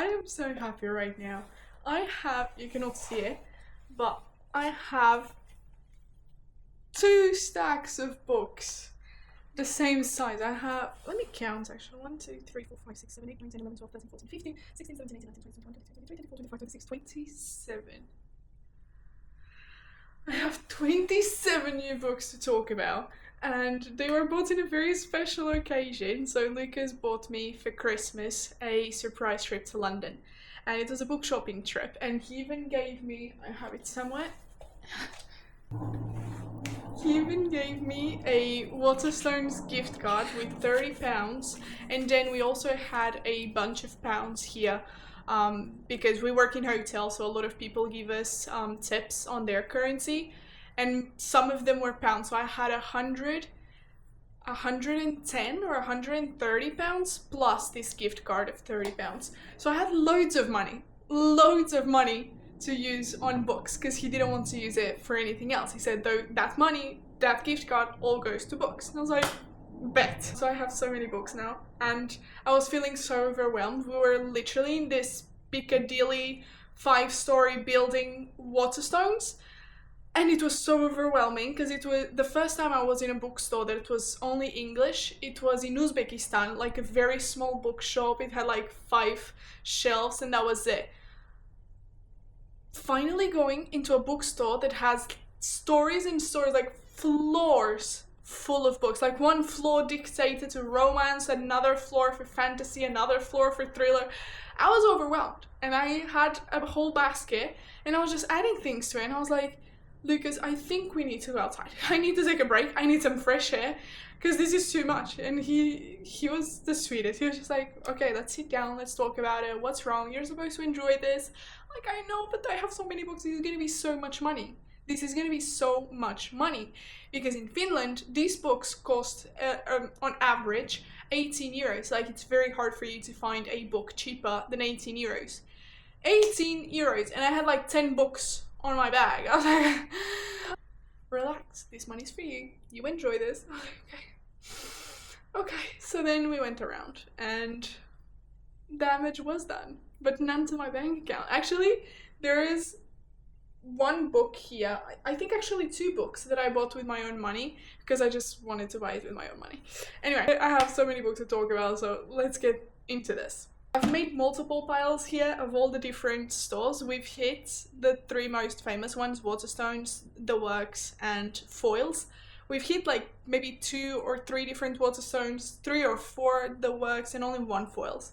am so happy right now. I have, you cannot see it, but I have 2 stacks of books. The same size. I have, let me count actually. 1, 2, 3, 4, 5, 6, 7, 8, 9, 10, 11, 12, 13, 14, 15, 16, 17, 18, 19, 20, 21, 22, 23, 24, 25, 26, 27. I have 27 new books to talk about, and they were bought in a very special occasion. So Lukas bought me for Christmas a surprise trip to London, and it was a book shopping trip, and he even gave me, I have it somewhere, he even gave me a Waterstones gift card with £30, and then we also had a bunch of pounds here because we work in hotels, so a lot of people give us tips on their currency, and some of them were pounds. So I had 110 or 130 pounds plus this gift card of £30. So I had loads of money to use on books, because he didn't want to use it for anything else. He said, though, that money, that gift card, all goes to books. And I was like, bet. So I have so many books now, and I was feeling so overwhelmed. We were literally in this Piccadilly 5-story building, Waterstones, and it was so overwhelming because it was the first time I was in a bookstore that it was only English. It was in Uzbekistan, like a very small bookshop. It had like 5 shelves and that was it. Finally going into a bookstore that has stories and stories, like floors full of books, like one floor dictated to romance, another floor for fantasy, another floor for thriller. I was overwhelmed, and I had a whole basket, and I was just adding things to it, and I was like, Lukas, I think we need to go outside. I need to take a break. I need some fresh air, because this is too much. And he was the sweetest. He was just like, okay, let's sit down, let's talk about it. What's wrong? You're supposed to enjoy this. Like, I know, but I have so many books. This is going to be so much money. This is going to be so much money. Because in Finland, these books cost, on average, 18 euros. Like, it's very hard for you to find a book cheaper than 18 euros. 18 euros. And I had like 10 books on my bag. I was like, relax, this money's for you. You enjoy this. I was like, okay. So then we went around and damage was done, but none to my bank account. Actually, there is one book here, I think actually 2 books that I bought with my own money because I just wanted to buy it with my own money. Anyway, I have so many books to talk about, so let's get into this. I've made multiple piles here of all the different stores. We've hit the 3 most famous ones, Waterstones, The Works, and Foyles. We've hit like maybe 2 or 3 different Waterstones, 3 or 4 The Works, and only 1 Foyles.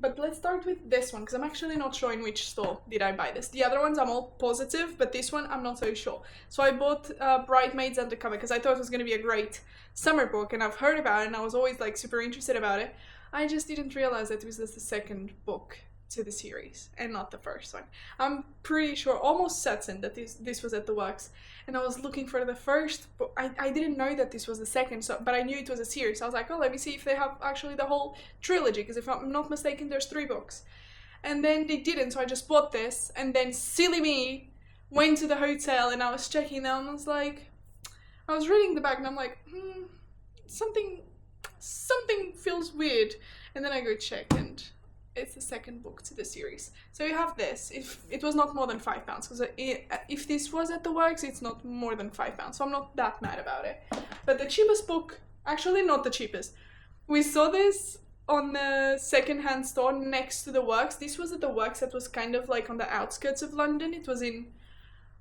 But let's start with this one, because I'm actually not sure in which store did I buy this. The other ones I'm all positive, but this one I'm not so sure. So I bought Bridesmaids Undercover because I thought it was going to be a great summer book, and I've heard about it and I was always like super interested about it. I just didn't realize that it was just the second book to the series and not the first one. I'm pretty sure, almost certain, that this was at The Works, and I was looking for the first book. I didn't know that this was the second, but I knew it was a series. So I was like, oh, let me see if they have actually the whole trilogy, because if I'm not mistaken, there's 3 books. And then they didn't, so I just bought this, and then silly me went to the hotel and I was checking them, and I was like, I was reading the back and I'm like, something feels weird. And then I go check and it's the second book to the series. So you have this. If it was not more than £5, because if this was at The Works, it's not more than £5, so I'm not that mad about it. But the cheapest book, actually not the cheapest, we saw this on the second-hand store next to The Works. This was at The Works that was kind of like on the outskirts of London. It was in,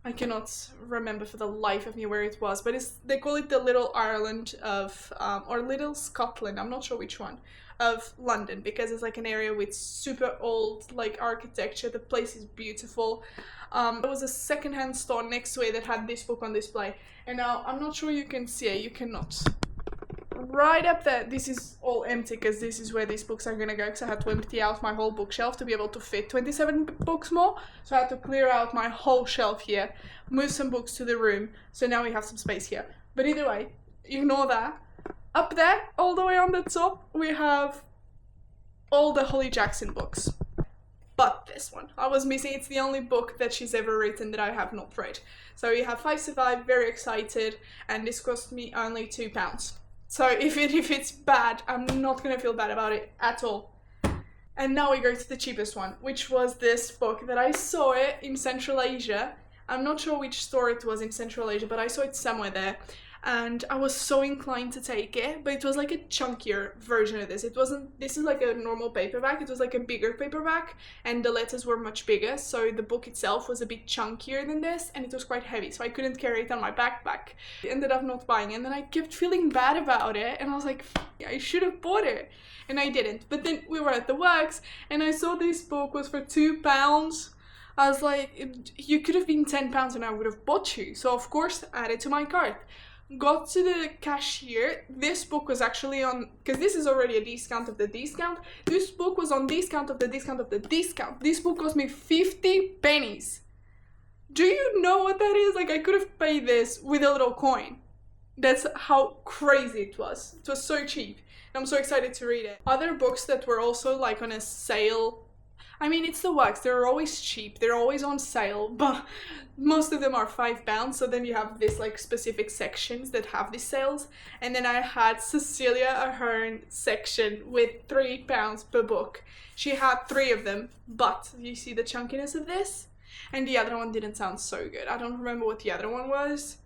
I cannot remember for the life of me where it was, but they call it the Little Ireland of, or Little Scotland, I'm not sure which one, of London, because it's like an area with super old like architecture. The place is beautiful. There was a second-hand store next to it that had this book on display, and now I'm not sure you can see it. You cannot. Right up there, this is all empty because this is where these books are gonna go, because I had to empty out my whole bookshelf to be able to fit 27 books more. So I had to clear out my whole shelf here, move some books to the room, so now we have some space here. But either way, ignore that. Up there, all the way on the top, we have all the Holly Jackson books. But this one, I was missing. It's the only book that she's ever written that I have not read. So we have 5 Survive, very excited, and this cost me only £2. So if it's bad, I'm not gonna feel bad about it at all. And now we go to the cheapest one, which was this book that I saw it in Central Asia. I'm not sure which store it was in Central Asia, but I saw it somewhere there. And I was so inclined to take it, but it was like a chunkier version of this. It wasn't, this is like a normal paperback, it was like a bigger paperback, and the letters were much bigger, so the book itself was a bit chunkier than this, and it was quite heavy, so I couldn't carry it on my backpack. I ended up not buying it, and then I kept feeling bad about it, and I was like, I should have bought it, and I didn't. But then we were at the works, and I saw this book was for £2. I was like, you could have been £10 and I would have bought you, so of course added to my cart. Got to the cashier. This book was actually on, because this is already a discount of the discount, this book was on discount of the discount of the discount. This book cost me 50 pennies. Do you know what that is? Like, I could have paid this with a little coin. That's how crazy it was. It was so cheap. I'm so excited to read it. Other books that were also like on a sale, I mean, it's the works, they're always cheap, they're always on sale, but most of them are £5, so then you have this like specific sections that have these sales. And then I had Cecilia Ahern section with £3 per book. She had 3 of them, but you see the chunkiness of this? And the other one didn't sound so good. I don't remember what the other one was.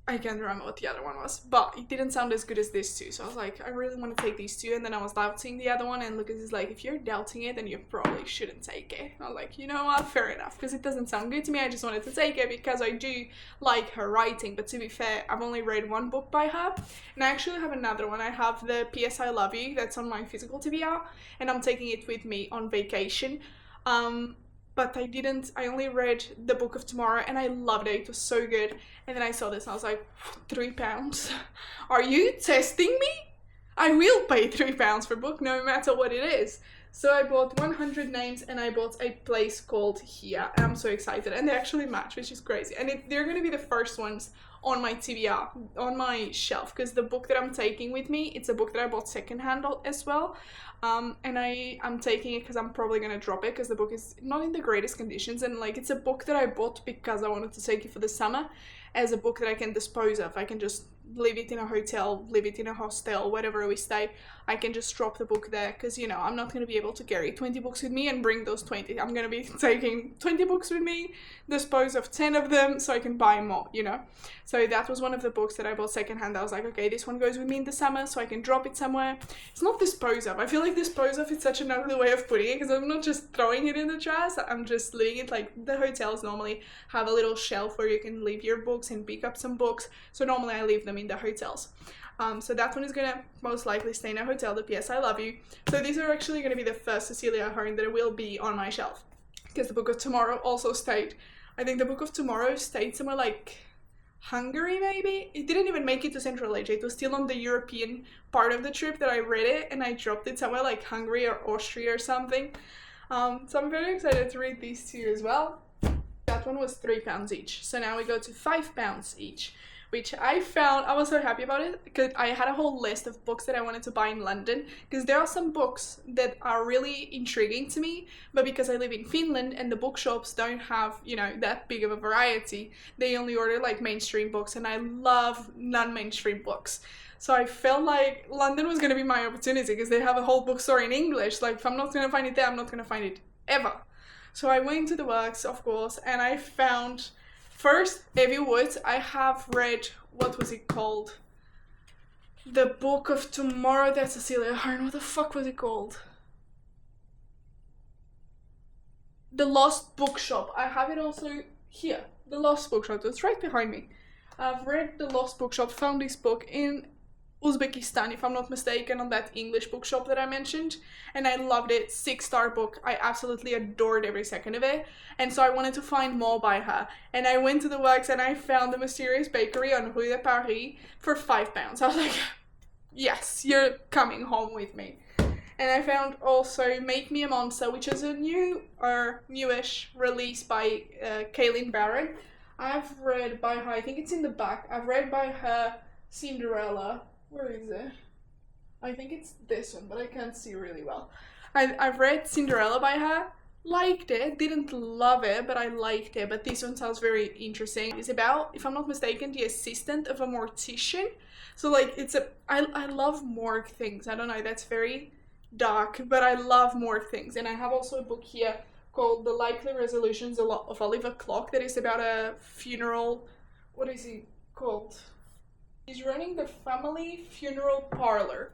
I can't remember what the other one was, but it didn't sound as good as this two. So I was like, I really want to take these two, and then I was doubting the other one, and Lucas is like, if you're doubting it, then you probably shouldn't take it. I was like, you know what, fair enough, because it doesn't sound good to me. I just wanted to take it because I do like her writing, but to be fair, I've only read one book by her, and I actually have another one. I have the P.S. I Love You, that's on my physical TBR, and I'm taking it with me on vacation. But I only read The Book of Tomorrow, and I loved it. It was so good. And then I saw this and I was like, £3? Are you testing me? I will pay £3 for a book no matter what it is. So I bought 100 Names, and I bought A Place Called Here, and I'm so excited. And they actually match, which is crazy. And they're going to be the first ones on my TBR, on my shelf, because the book that I'm taking with me, it's a book that I bought secondhand as well. And I'm taking it because I'm probably going to drop it because the book is not in the greatest conditions, and like it's a book that I bought because I wanted to take it for the summer as a book that I can dispose of. I can just leave it in a hotel, leave it in a hostel, wherever we stay. I can just drop the book there because, you know, I'm not going to be able to carry 20 books with me and bring those 20. I'm going to be taking 20 books with me, dispose of 10 of them so I can buy more, you know. So that was one of the books that I bought secondhand. I was like, okay, this one goes with me in the summer so I can drop it somewhere. It's not dispose of. I feel like dispose of is such an ugly way of putting it because I'm not just throwing it in the trash. I'm just leaving it. Like, the hotels normally have a little shelf where you can leave your books and pick up some books. So normally I leave them in the hotels. So that one is gonna most likely stay in a hotel, the P.S. I Love You. So these are actually gonna be the first Cecilia Ahern that will be on my shelf. Because the Book of Tomorrow also stayed. I think the Book of Tomorrow stayed somewhere like Hungary maybe? It didn't even make it to Central Asia. It was still on the European part of the trip that I read it, and I dropped it somewhere like Hungary or Austria or something. So I'm very excited to read these two as well. That one was £3 each. So now we go to £5 each, which I found, I was so happy about it because I had a whole list of books that I wanted to buy in London, because there are some books that are really intriguing to me, but because I live in Finland and the bookshops don't have, you know, that big of a variety, they only order like mainstream books, and I love non-mainstream books. So I felt like London was going to be my opportunity because they have a whole bookstore in English. Like, if I'm not going to find it there, I'm not going to find it ever. So I went to the works, of course, and I found first Evie Wood. I have read, what was it called? The Book of Tomorrow, that's Cecilia Ahern. What the fuck was it called? The Lost Bookshop. I have it also here. The Lost Bookshop. It's right behind me. I've read The Lost Bookshop, found this book in Uzbekistan, if I'm not mistaken, on that English bookshop that I mentioned, and I loved it. 6-star book. I absolutely adored every second of it, and so I wanted to find more by her, and I went to the works and I found The Mysterious Bakery on Rue de Paris for £5. I was like, yes, you're coming home with me. And I found also Make Me a Monster, which is a new or newish release by Kaylin Barron. I've read by her, I think it's in the back, I've read by her Cinderella. Where is it? I think it's this one, but I can't see really well. I've read Cinderella by her, liked it, didn't love it, but I liked it. But this one sounds very interesting. It's about, if I'm not mistaken, the assistant of a mortician. So like, I love morgue things. I don't know, that's very dark, but I love more things. And I have also a book here called The Likely Resolutions of Oliver Clock that is about a funeral. What is he called? He's running the family funeral parlor.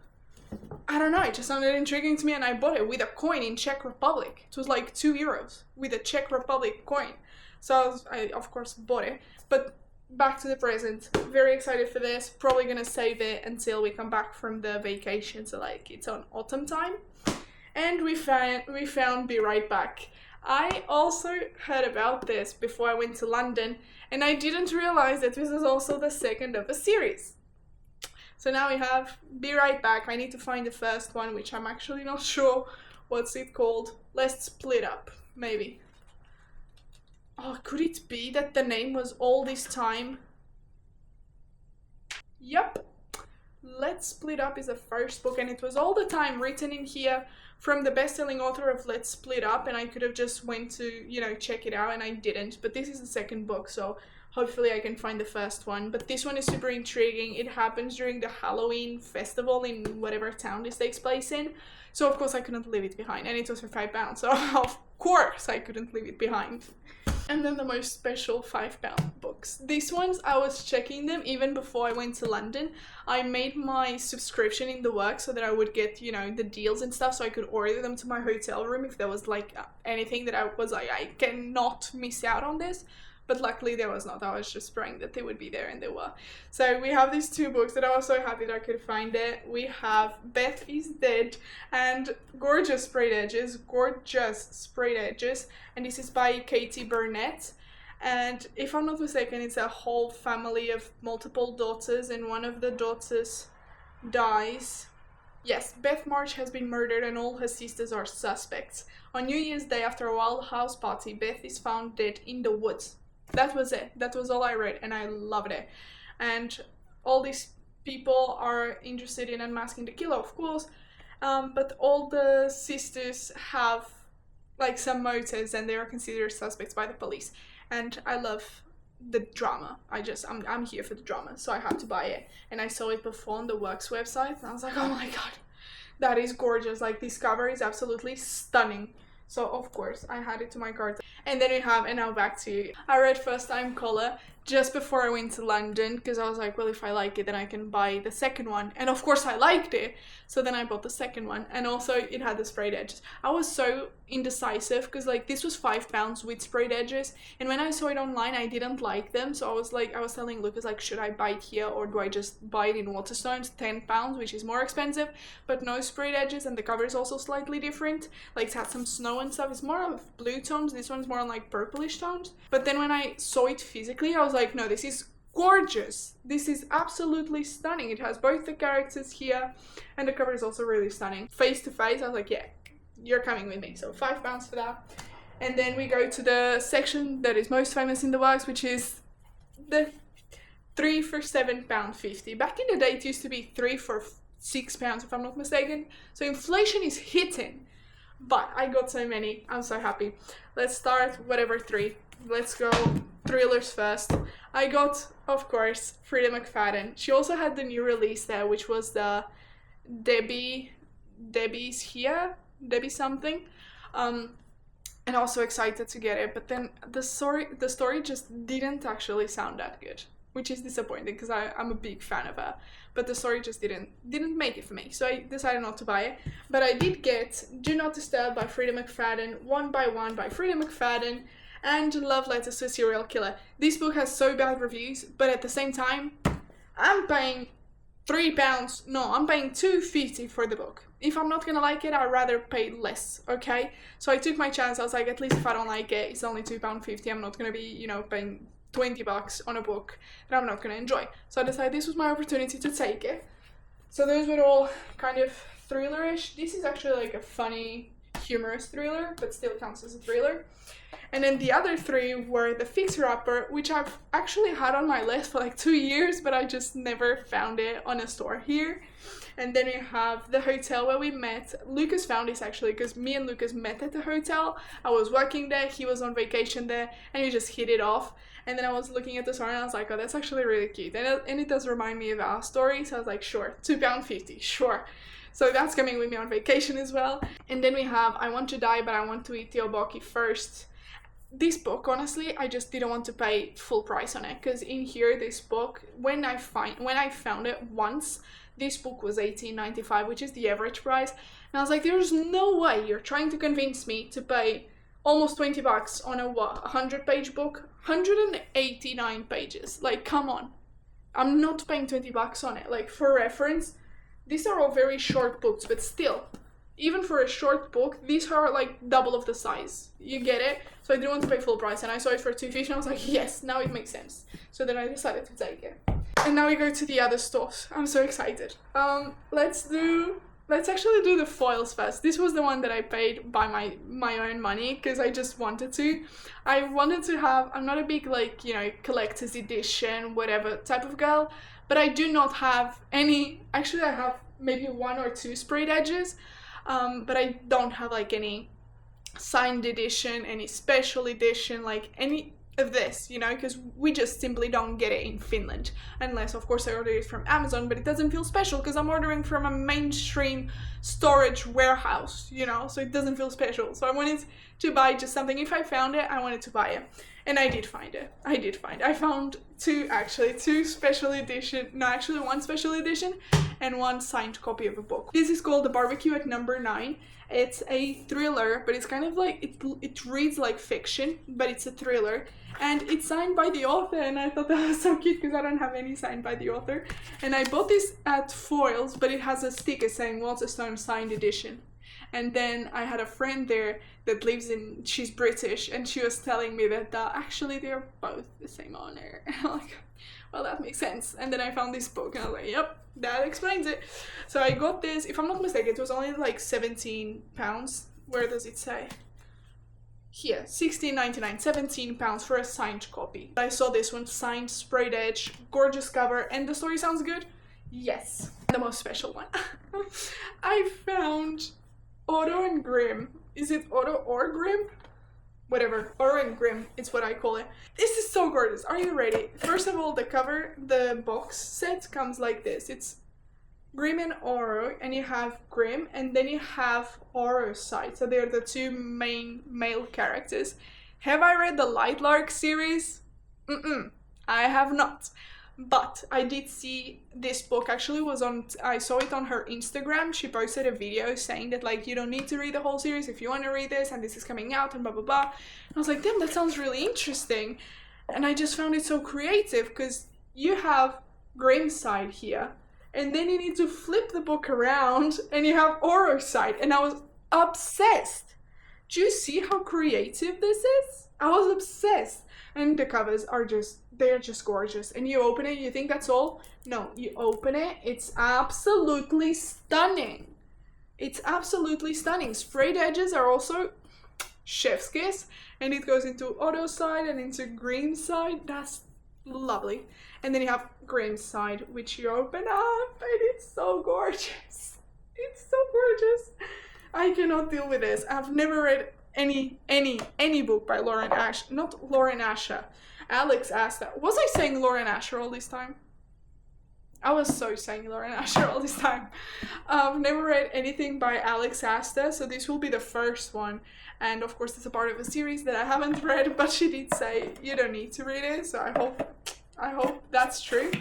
I don't know, it just sounded intriguing to me, and I bought it with a coin in Czech Republic. It was like €2 with a Czech Republic coin. So I of course bought it. But back to the present. Very excited for this. Probably gonna save it until we come back from the vacation, so like it's on autumn time. And we found Be Right Back. I also heard about this before I went to London, and I didn't realize that this is also the second of a series. So now we have Be Right Back. I need to find the first one, which I'm actually not sure what's it called. Let's Split Up, maybe. Oh, could it be that the name was all this time? Yup. Let's Split Up is the first book, and it was all the time written in here from the best-selling author of Let's Split Up, and I could have just went to, check it out, and I didn't. But this is the second book, so hopefully I can find the first one. But this one is super intriguing. It happens during the Halloween festival in whatever town this takes place in. So of course I couldn't leave it behind. And it was for £5, so of course I couldn't leave it behind. And then the most special £5 books. These ones, I was checking them even before I went to London. I made my subscription in the work so that I would get, the deals and stuff, so I could order them to my hotel room if there was like anything that I was like, I cannot miss out on this. But luckily there was not. I was just praying that they would be there, and they were. So we have these two books that I was so happy that I could find it. We have Beth is Dead and Gorgeous Sprayed Edges. And this is by Katie Burnett. And if I'm not mistaken, it's a whole family of multiple daughters, and one of the daughters dies. Yes, Beth March has been murdered and all her sisters are suspects. On New Year's Day, after a wild house party, Beth is found dead in the woods. That was it. That was all I read, and I loved it. And all these people are interested in unmasking the killer, of course, but all the sisters have like some motives, and they are considered suspects by the police. And I love the drama. I'm here for the drama, so I had to buy it. And I saw it before on the Works website, and I was like, oh my god, that is gorgeous. Like, this cover is absolutely stunning. So of course I had it to my cart. And then we have And Now Back to You. I read First Time Caller just before I went to London, because I was like, well, if I like it then I can buy the second one. And of course I liked it, so then I bought the second one. And also it had the sprayed edges. I was so indecisive because like this was £5 with sprayed edges, and when I saw it online I didn't like them, so I was telling Lucas like, should I buy it here or do I just buy it in Waterstones, £10, which is more expensive but no sprayed edges, and the cover is also slightly different. Like, it had some snow and stuff. It's more of blue tones, this one's more on like purplish tones. But then when I saw it physically I was like, no, this is gorgeous. This is absolutely stunning. It has both the characters here, and the cover is also really stunning. Face to face, I was like, yeah, you're coming with me. So £5 for that. And then we go to the section that is most famous in the works, which is the 3 for £7.50. Back in the day it used to be 3 for £6 if I'm not mistaken. So inflation is hitting. But I got so many, I'm so happy. Let's start whatever 3. Let's go thrillers first. I got, of course, Frida McFadden. She also had the new release there, which was the Debbie's Here, Debbie something. And also excited to get it. But then the story just didn't actually sound that good, which is disappointing because I'm a big fan of her. But the story just didn't make it for me, so I decided not to buy it. But I did get Do Not Disturb by Frida McFadden, One by One by Frida McFadden, and Love Letters to a Serial Killer. This book has so bad reviews, but at the same time, I'm paying £3. No, I'm paying £2.50 for the book. If I'm not gonna like it, I'd rather pay less, okay? So I took my chance. I was like, at least if I don't like it, it's only £2.50. I'm not gonna be, paying $20 on a book that I'm not gonna enjoy. So I decided this was my opportunity to take it. So those were all kind of thriller-ish. This is actually like a funny, humorous thriller, but still counts as a thriller. And then the other 3 were The Fixer Upper, which I've actually had on my list for like 2 years, but I just never found it on a store here. And then we have The Hotel Where We Met. Lucas found this actually because me and Lucas met at the hotel. I was working there, he was on vacation there, and we just hit it off. And then I was looking at the story and I was like, oh, that's actually really cute. And it does remind me of our story, so I was like, sure, £2.50, sure. So that's coming with me on vacation as well. And then we have I Want to Die But I Want to Eat Tteokbokki First. This book, honestly, I just didn't want to pay full price on it, because in here, this book, when I found it once, this book was $18.95, which is the average price. And I was like, there's no way you're trying to convince me to pay almost $20 on a 100-page book, 189 pages. Like, come on. I'm not paying $20 on it. Like, for reference, these are all very short books, but still, even for a short book, these are like double of the size. You get it? So I didn't want to pay full price, and I saw it for $2.50 and I was like, yes, now it makes sense. So then I decided to take it. And now we go to the other stores. I'm so excited. Let's actually do the foils first. This was the one that I paid by my own money, because I just wanted to. I wanted to have, I'm not a big, like, you know, collector's edition, whatever type of girl, but I do not have any. Actually, I have maybe 1 or 2 sprayed edges, but I don't have like any signed edition, any special edition, like any of this, you know, because we just simply don't get it in Finland, unless of course I order it from Amazon, but it doesn't feel special because I'm ordering from a mainstream storage warehouse, you know, so it doesn't feel special. So I wanted to buy just something. If I found it, I wanted to buy it, and I did find it. I found two special edition, no, actually 1 special edition and 1 signed copy of a book. This is called The Barbecue at Number 9. It's a thriller, but it's kind of like, it reads like fiction, but it's a thriller. And it's signed by the author, and I thought that was so cute because I don't have any signed by the author. And I bought this at Foyles, but it has a sticker saying Waterstone signed edition. And then I had a friend there that lives in, she's British, and she was telling me that actually they're both the same owner. And I'm like, well, that makes sense. And then I found this book and I was like, yep, that explains it. So I got this, if I'm not mistaken, it was only like £17. Where does it say? Here, £16.99, £17 for a signed copy. I saw this one, signed, sprayed edge, gorgeous cover, and the story sounds good? Yes. The most special one. I found Otto and Grimm. Is it Otto or Grimm? Whatever, Otto and Grimm, it's what I call it. This is so gorgeous. Are you ready? First of all, the cover, the box set comes like this. It's Grimm and Oro, and you have Grimm, and then you have Oro's side. So they're the 2 main male characters. Have I read the Lightlark series? I have not. But I did see this book, actually was on, I saw it on her Instagram. She posted a video saying that, like, you don't need to read the whole series if you want to read this, and this is coming out, and blah blah blah. And I was like, damn, that sounds really interesting. And I just found it so creative, because you have Grimm's side here, and then you need to flip the book around and you have Oro's side, and I was obsessed. Do you see how creative this is? I was obsessed. And the covers are just, they're just gorgeous. And you open it, you think that's all? No, you open it, it's absolutely stunning. It's absolutely stunning. Sprayed edges are also chef's kiss, and it goes into Otto's side and into Grimm's side. That's lovely. And then you have Grimm's side, which you open up, and it's so gorgeous. It's so gorgeous. I cannot deal with this. I've never read any book by Lauren Asher, not Lauren Asher, Alex Astor. Was I saying Lauren Asher all this time? I was so saying Lauren Asher all this time. I've never read anything by Alex Astor, so this will be the first one. And of course, it's a part of a series that I haven't read, but she did say you don't need to read it, so I hope that's true.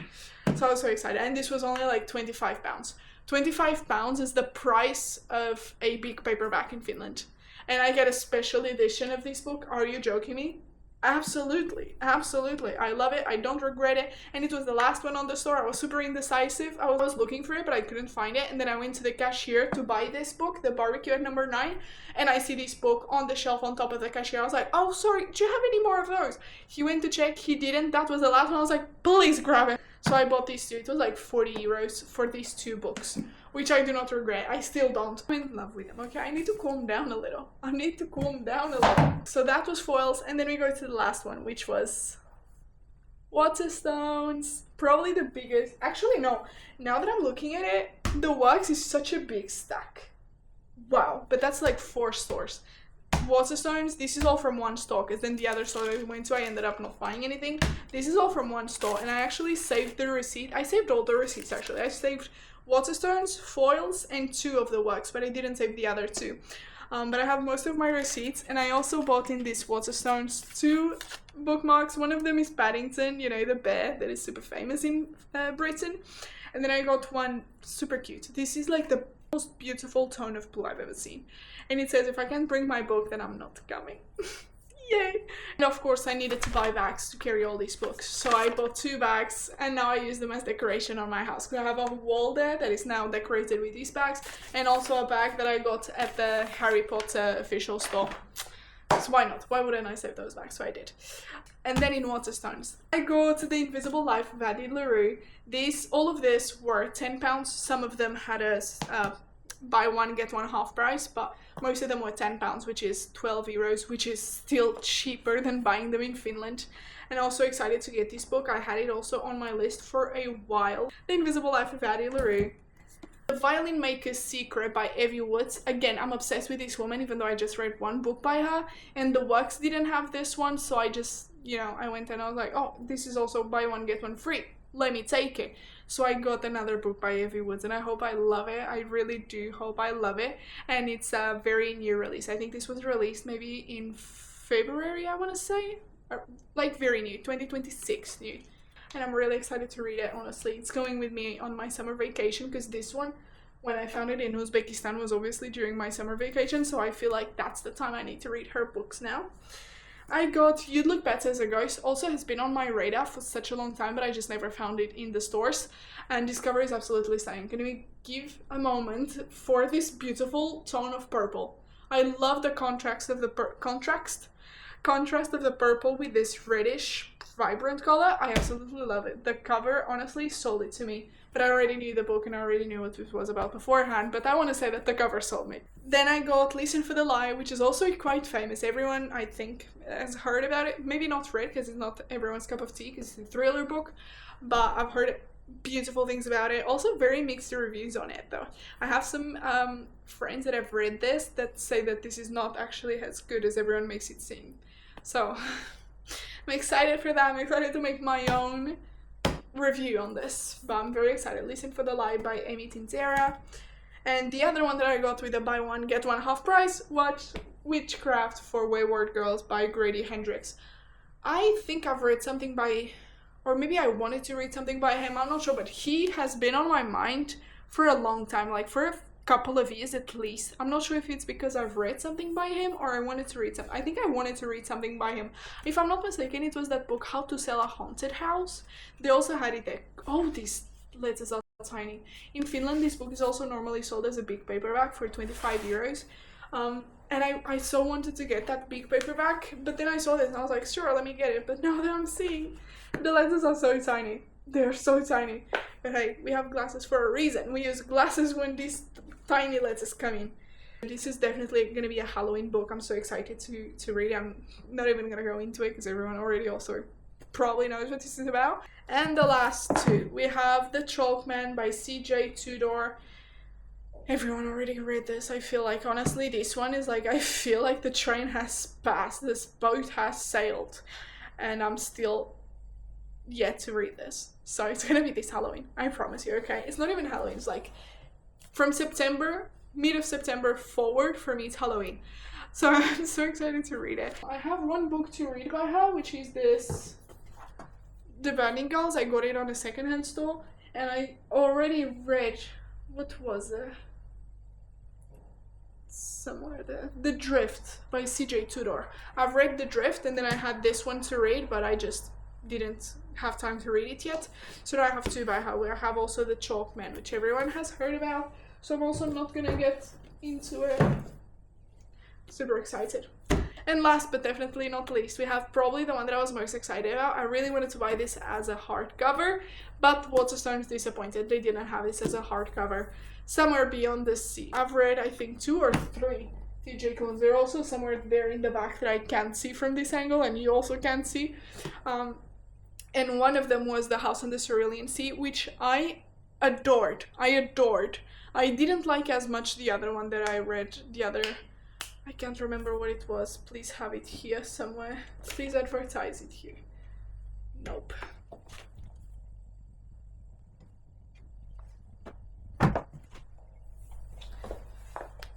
So I was so excited, and this was only like £25. £25 is the price of a big paperback in Finland. And I get a special edition of this book. Are you joking me? Absolutely, absolutely. I love it. I don't regret it. And it was the last one on the store. I was super indecisive. I was looking for it, but I couldn't find it. And then I went to the cashier to buy this book, The Barbecue at Number 9. And I see this book on the shelf on top of the cashier. I was like, oh, sorry, do you have any more of those? He went to check. He didn't. That was the last one. I was like, please grab it. So I bought these 2. It was like €40 for these 2 books, which I do not regret. I still don't. I'm in love with them, okay? I need to calm down a little. So that was foils, and then we go to the last one, which was Waterstones. Probably the biggest. Actually, no. Now that I'm looking at it, the wax is such a big stack. Wow. But that's like 4 stores. Waterstones, this is all from 1 store, because then the other store that we went to, I ended up not buying anything. This is all from 1 store, and I actually saved the receipt. I saved all the receipts, actually. I saved Waterstones, foils, and 2 of the works, but I didn't save the other 2. But I have most of my receipts, and I also bought in these Waterstones 2 bookmarks. One of them is Paddington, you know, the bear that is super famous in Britain. And then I got one super cute. This is like the most beautiful tone of blue I've ever seen. And it says, if I can't bring my book, then I'm not coming. Yay! And of course I needed to buy bags to carry all these books, so I bought 2 bags, and now I use them as decoration on my house. Because I have a wall there that is now decorated with these bags, and also a bag that I got at the Harry Potter official store. So why not? Why wouldn't I save those bags? So I did. And then in Waterstones, I got The Invisible Life of Addie LaRue. All of this were £10. Some of them had a buy one get one half price, but most of them were £10, which is €12, which is still cheaper than buying them in Finland. And I'm also excited to get this book. I had it also on my list for a while. The Invisible Life of Addie LaRue. The Violin Maker's Secret by Evie Woods. Again, I'm obsessed with this woman, even though I just read one book by her, and the works didn't have this one, so I just, you know, I went and I was like, oh, this is also buy one get one free, let me take it. So I got another book by Evie Woods, and I hope I love it. I really do hope I love it. And it's a very new release. I think this was released maybe in February, I want to say, or like very new, 2026 new. And I'm really excited to read it, honestly. It's going with me on my summer vacation, because this one, when I found it in Uzbekistan, was obviously during my summer vacation, so I feel like that's the time I need to read her books now. I got You'd Look Better as a Ghost. Also has been on my radar for such a long time, but I just never found it in the stores. And this cover is absolutely stunning. Can we give a moment for this beautiful tone of purple? I love the contrast of the purple with this reddish vibrant color. I absolutely love it. The cover honestly sold it to me, but I already knew the book and I already knew what it was about beforehand, but I want to say that the cover sold me. Then I got Listen for the Lie, which is also quite famous. Everyone, I think, has heard about it. Maybe not read, because it's not everyone's cup of tea, because it's a thriller book, but I've heard beautiful things about it. Also very mixed reviews on it, though. I have some friends that have read this that say that this is not actually as good as everyone makes it seem. So I'm excited for that. I'm excited to make my own review on this, but I'm very excited. Listen for the Lie by Amy Tinzera. And the other one that I got with a buy one get one half price was Witchcraft for Wayward Girls by Grady Hendrix. I think I've read something by, or maybe I wanted to read something by him, I'm not sure, but he has been on my mind for a long time, like for a couple of years at least. I'm not sure if it's because I've read something by him or I wanted to read something. I think I wanted to read something by him. If I'm not mistaken, it was that book, How to Sell a Haunted House. They also had it there. Oh, these letters are tiny. In Finland, this book is also normally sold as a big paperback for €25. And I so wanted to get that big paperback, but then I saw this and I was like, sure, let me get it. But now that I'm seeing, the letters are so tiny. They're so tiny. But hey, we have glasses for a reason. We use glasses when these tiny letters come in. This is definitely going to be a Halloween book. I'm so excited to read it. I'm not even going to go into it because everyone already also probably knows what this is about. And the last two, we have The Chalkman by C.J. Tudor. Everyone already read this. I feel like, honestly, this one is like, I feel like the train has passed, this boat has sailed, and I'm still yet to read this. So it's gonna be this Halloween, I promise you, okay? It's not even Halloween, it's like from September, mid of September forward, for me it's Halloween. So I'm so excited to read it. I have one book to read by her, which is this The Burning Girls. I got it on a secondhand store, and I already read, what was it? Somewhere there. The Drift by C.J. Tudor. I've read The Drift, and then I had this one to read, but I just didn't have time to read it yet. So now I have two by her. I have also The Chalkman, which everyone has heard about, so I'm also not gonna get into it. Super excited. And last but definitely not least, we have probably the one that I was most excited about. I really wanted to buy this as a hardcover, but Waterstones disappointed. They didn't have this as a hardcover. Somewhere Beyond the Sea. I've read, I think, 2 or 3 TJ Klunes. They're also somewhere there in the back that I can't see from this angle, and you also can't see. And one of them was The House on the Cerulean Sea, which I adored. I didn't like as much the other one that I read, I can't remember what it was. Please have it here somewhere. Please advertise it here. Nope.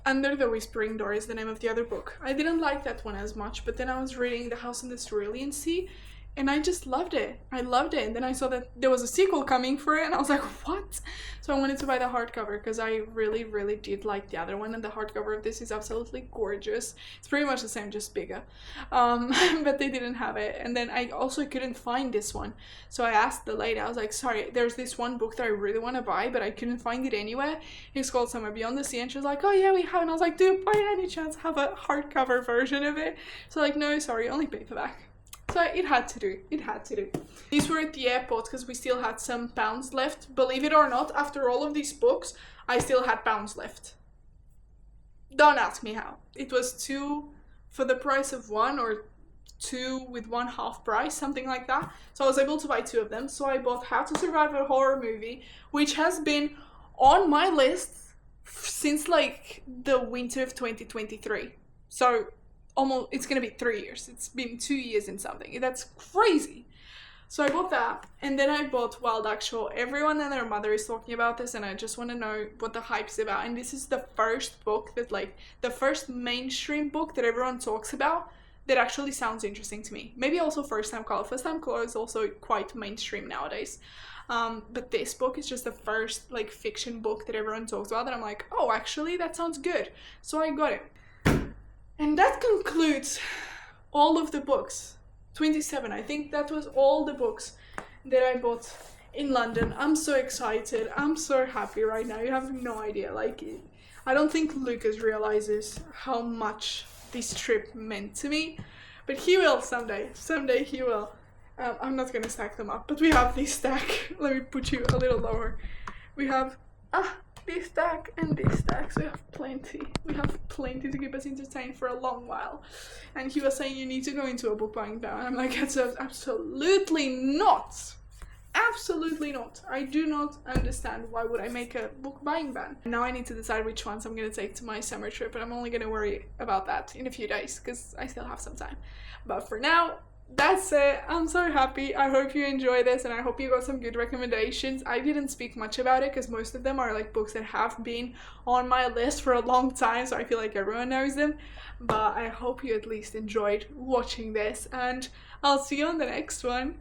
Under the Whispering Door is the name of the other book. I didn't like that one as much, but then I was reading The House in the Cerulean Sea, and I just loved it. I loved it. And then I saw that there was a sequel coming for it, and I was like, what? So I wanted to buy the hardcover because I really, really did like the other one. And the hardcover of this is absolutely gorgeous. It's pretty much the same, just bigger. But they didn't have it. And then I also couldn't find this one. So I asked the lady, I was like, sorry, there's this one book that I really want to buy, but I couldn't find it anywhere. It's called Somewhere Beyond the Sea. And she was like, oh yeah, we have. And I was like, do you by any chance have a hardcover version of it? So like, no, sorry, only paperback. So it had to do. It had to do. These were at the airport because we still had some pounds left. Believe it or not, after all of these books, I still had pounds left. Don't ask me how. It was 2 for the price of 1, or 2 with 1 half price, something like that. So I was able to buy 2 of them. So I bought How to Survive a Horror Movie, which has been on my list since like the winter of 2023. So almost, it's gonna be 3 years. It's been 2 years and something. That's crazy. So I bought that, and then I bought Wild Actual. Everyone and their mother is talking about this, and I just want to know what the hype's about. And this is the first book that, like, the first mainstream book that everyone talks about that actually sounds interesting to me. Maybe also First Time Caller. First Time Caller is also quite mainstream nowadays. But this book is just the first, like, fiction book that everyone talks about, and I'm like, oh, actually, that sounds good. So I got it. And that concludes all of the books. 27, I think that was all the books that I bought in London. I'm so excited. I'm so happy right now. You have no idea. Like, I don't think Lukas realizes how much this trip meant to me, but he will someday. Someday he will. I'm not gonna stack them up, but we have this stack. Let me put you a little lower. We have this stack and this stack, so we have plenty. We have plenty to keep us entertained for a long while. And he was saying you need to go into a book buying ban. I'm like, absolutely not. Absolutely not. I do not understand why would I make a book buying ban. Now I need to decide which ones I'm going to take to my summer trip, and I'm only going to worry about that in a few days because I still have some time. But for now, that's it. I'm so happy. I hope you enjoy this, and I hope you got some good recommendations. I didn't speak much about it because most of them are like books that have been on my list for a long time, so I feel like everyone knows them. But I hope you at least enjoyed watching this, and I'll see you on the next one.